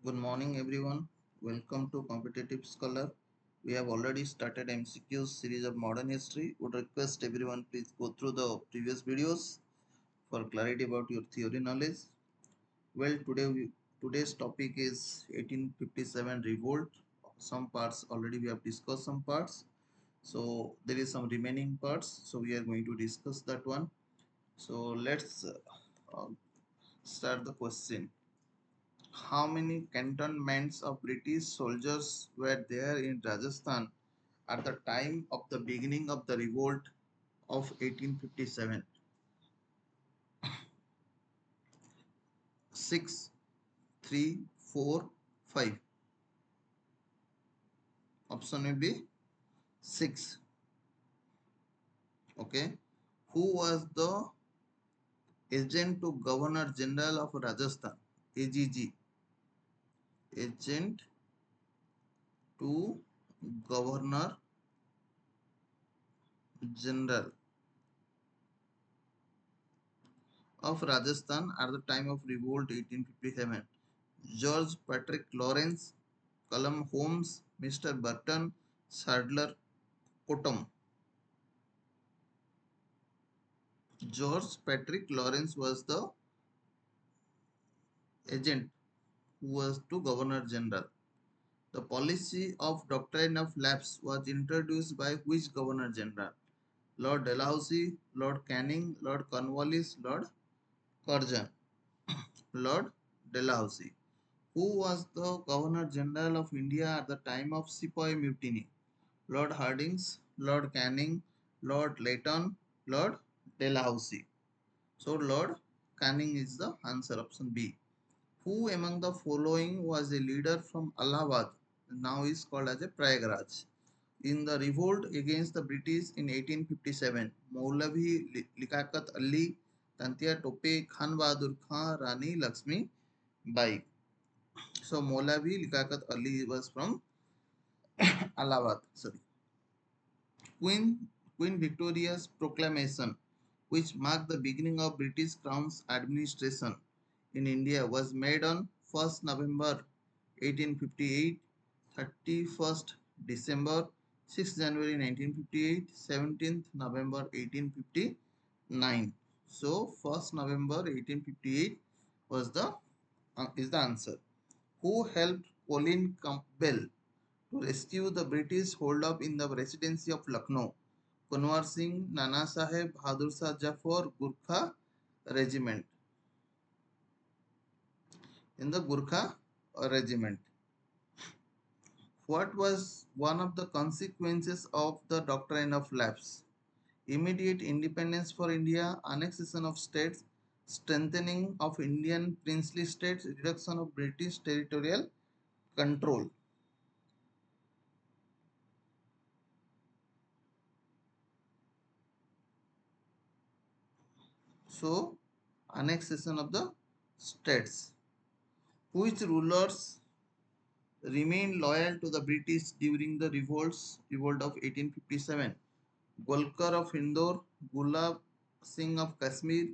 Good morning, everyone. Welcome to Competitive Scholar. We have already started MCQs series of modern history. Would request everyone please go through the previous videos for clarity about your theory knowledge. Well, today's topic is 1857 revolt. Some parts already we have discussed some parts. So there is some remaining parts. So we are going to discuss that one. So let's start the question. How many cantonments of British soldiers were there in Rajasthan at the time of the beginning of the revolt of 1857? 6, 3, 4, 5. Option will be 6. Okay. Who was the agent to Governor General of Rajasthan? AGG. Agent to Governor General of Rajasthan at the time of revolt 1857. George Patrick Lawrence, Callum Holmes, Mr. Burton, Sadler, Cotton. George Patrick Lawrence was the agent who was to Governor General. The policy of doctrine of lapse was introduced by which Governor General? Lord Dalhousie, Lord Canning, Lord Cornwallis, Lord Curzon. Lord Dalhousie. Who was the Governor General of India at the time of Sepoy Mutiny? Lord Hardinge, Lord Canning, Lord Leighton, Lord Dalhousie. So Lord Canning is the answer, option B. Who among the following was a leader from Allahabad, now is called as a Prayagraj, in the revolt against the British in 1857? Maulavi Liaquat Ali, Tantia Tope, Khan Bahadur Khan, Rani Lakshmi Bai. So Maulavi Liaquat Ali was from Allahabad. Sorry. Queen Victoria's proclamation, which marked the beginning of British Crown's administration in India, was made on 1st November 1858, 31st December, 6th January 1958, 17th November 1859. So 1st November 1858 was the is the answer. Who helped Colin Campbell to rescue the British hold-up in the residency of Lucknow? Kunwar Singh, Nana Sahib, Bahadur Shah Jafar, Gurkha regiment. In the Gurkha regiment. What was one of the consequences of the doctrine of lapse? Immediate independence for India, annexation of states, strengthening of Indian princely states, reduction of British territorial control. So, annexation of the states. Which rulers remained loyal to the British during the revolt of 1857? Golkar of Indore, Gulab Singh of Kashmir,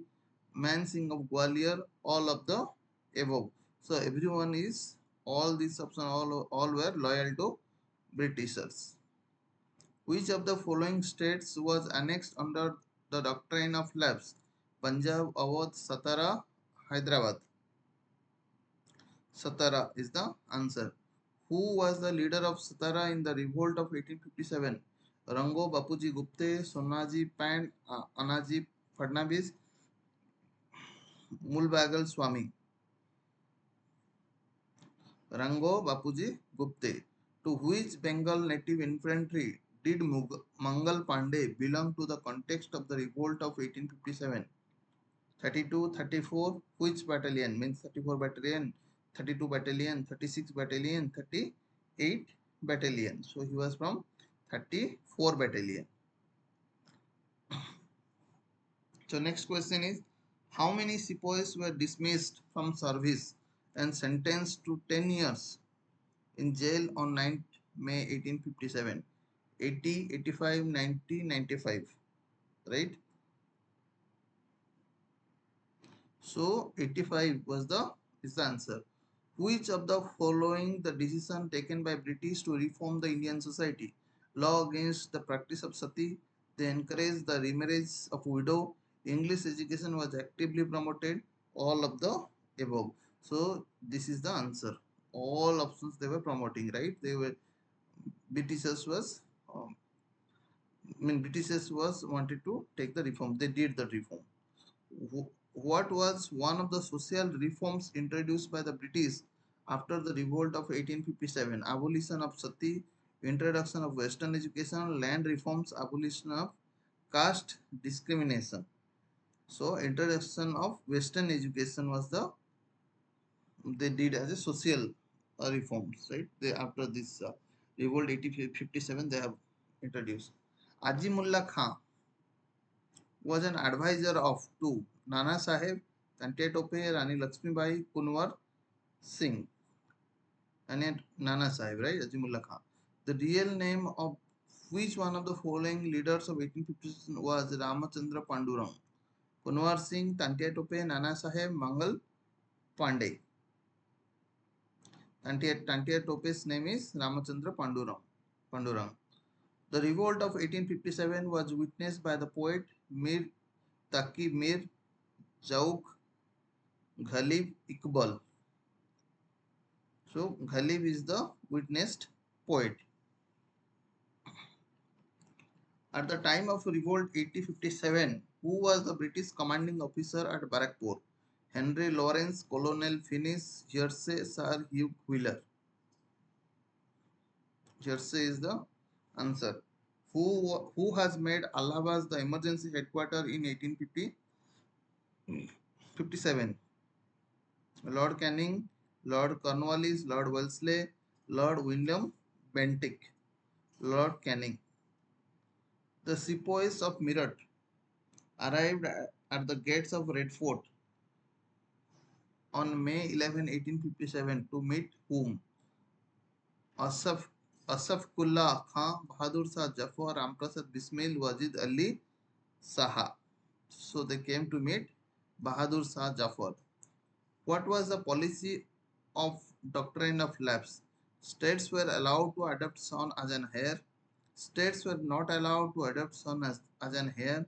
Man Singh of Gwalior, all of the above. So everyone is, all these options all were loyal to Britishers. Which of the following states was annexed under the doctrine of lapse? Punjab, Awadh, Satara, Hyderabad. Satara is the answer. Who was the leader of Satara in the revolt of 1857? Rango Bapuji Gupte, Sonaji Pant, Anaji Fadnavis, Mulbagal Swami. Rango Bapuji Gupte. To which Bengal native infantry did Mangal Pandey belong to the context of the revolt of 1857? 32, 34, which battalion? Means 34 battalion, 32 battalion, 36 battalion, 38 battalion. So he was from 34 battalion. So next question is, how many sepoys were dismissed from service and sentenced to 10 years in jail on 9th May 1857? 80, 85, 90, 95. Right? So 85 was the answer. Which of the following the decision taken by British to reform the Indian society? Law against the practice of sati. They encouraged the remarriage of widow. English education was actively promoted. All of the above. So this is the answer. All options they were promoting, right? They were Britishers was Britishers was wanted to take the reform. They did the reform. What was one of the social reforms introduced by the British after the revolt of 1857? Abolition of sati, introduction of Western education, land reforms, abolition of caste discrimination. So, introduction of Western education was the they did as a social reforms, right? They after this revolt 1857 they have introduced. Ajimullah Khan was an advisor of two Nana Sahib, Tantia Tope, Rani Lakshmibai, Kunwar Singh, and Nana Sahib, right? Azimullah Khan. The real name of which one of the following leaders of 1850s was Ramachandra Pandurang? Kunwar Singh, Tantia Tope, Nana Sahib, Mangal Pandey. Tantia Tope's name is Ramachandra Pandurang. The revolt of 1857 was witnessed by the poet Mir Taqi Mir Zauk Ghalib Iqbal. So Ghalib is the witnessed poet. At the time of revolt 1857, who was the British commanding officer at Barakpur? Henry Lawrence, Colonel Finis, Jersey, Sir Hugh Wheeler. Jersey is the answer. Who has made Allahabad the emergency headquarters in 1857? Lord Canning, Lord Cornwallis, Lord Wellesley, Lord William Bentinck. Lord Canning. The sepoys of Meerut arrived at the gates of Red Fort on May 11, 1857 to meet whom? Asaf Asafullah Khan, Bahadur Shah Jafar, Ramprasad Bismil, Wajid Ali Saha. So they came to meet Bahadur Shah Jafar. What was the policy of doctrine of lapse? States were allowed to adopt son as an heir. States were not allowed to adopt son as an heir.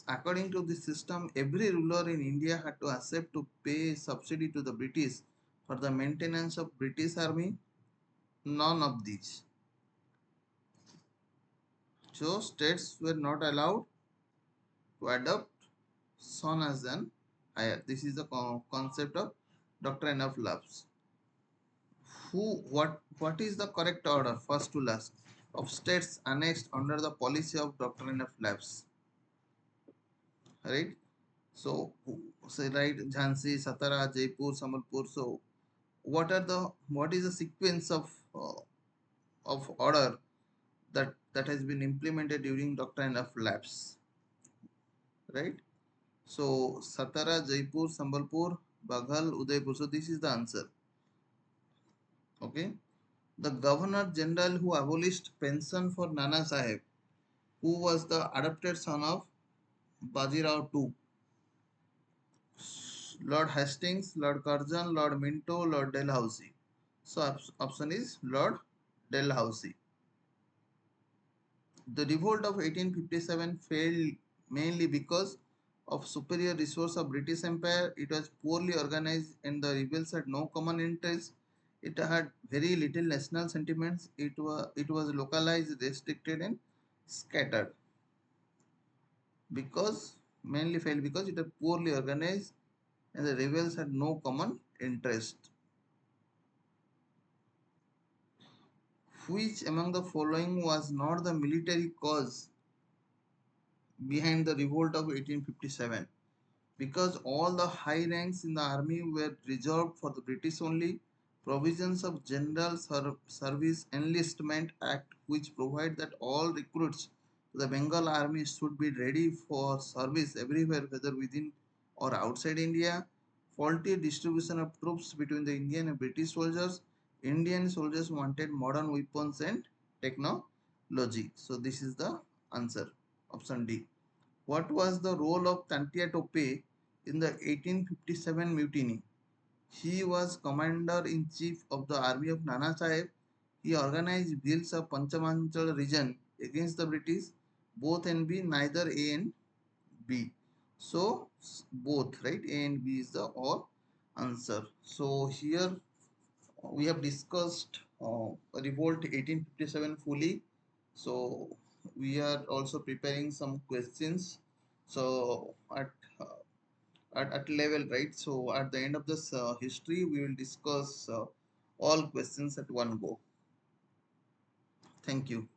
According to this system, every ruler in India had to accept to pay subsidy to the British for the maintenance of British army. None of these. So states were not allowed to adopt son as an heir. This is the concept of doctrine of lapse. What is the correct order, first to last, of states annexed under the policy of doctrine of lapse? Right? So say right, Jhansi, Satara, Jaipur, Sambalpur. So what is the sequence of order that has been implemented during doctrine of lapse, right? So Satara, Jaipur, Sambalpur, Baghal, Udaipur. So this is the answer. Okay. The Governor General who abolished pension for Nana Sahib, who was the adopted son of Bajirao II. Lord Hastings, Lord Curzon, Lord Minto, Lord Dalhousie. So option is Lord Dalhousie. The revolt of 1857 failed mainly because of superior resource of British Empire. It was poorly organized and the rebels had no common interest. It had very little national sentiments. It was localized, restricted and scattered. Because mainly failed because it was poorly organized and the rebels had no common interest. Which among the following was not the military cause behind the revolt of 1857? Because all the high ranks in the army were reserved for the British only. Provisions of General Service Enlistment Act, which provide that all recruits to the Bengal army should be ready for service everywhere, whether within or outside India. Faulty distribution of troops between the Indian and British soldiers. Indian soldiers wanted modern weapons and technology. So this is the answer. Option D. What was the role of Tantia Tope in the 1857 mutiny? He was commander-in-chief of the army of Nana Sahib. He organized Bhils of Panchamanchal region against the British. Both and B, neither A and B. So both, right? A and B is the all answer. So here we have discussed Revolt 1857 fully. So we are also preparing some questions. So at level, right? So at the end of this history, we will discuss all questions at one go. Thank you.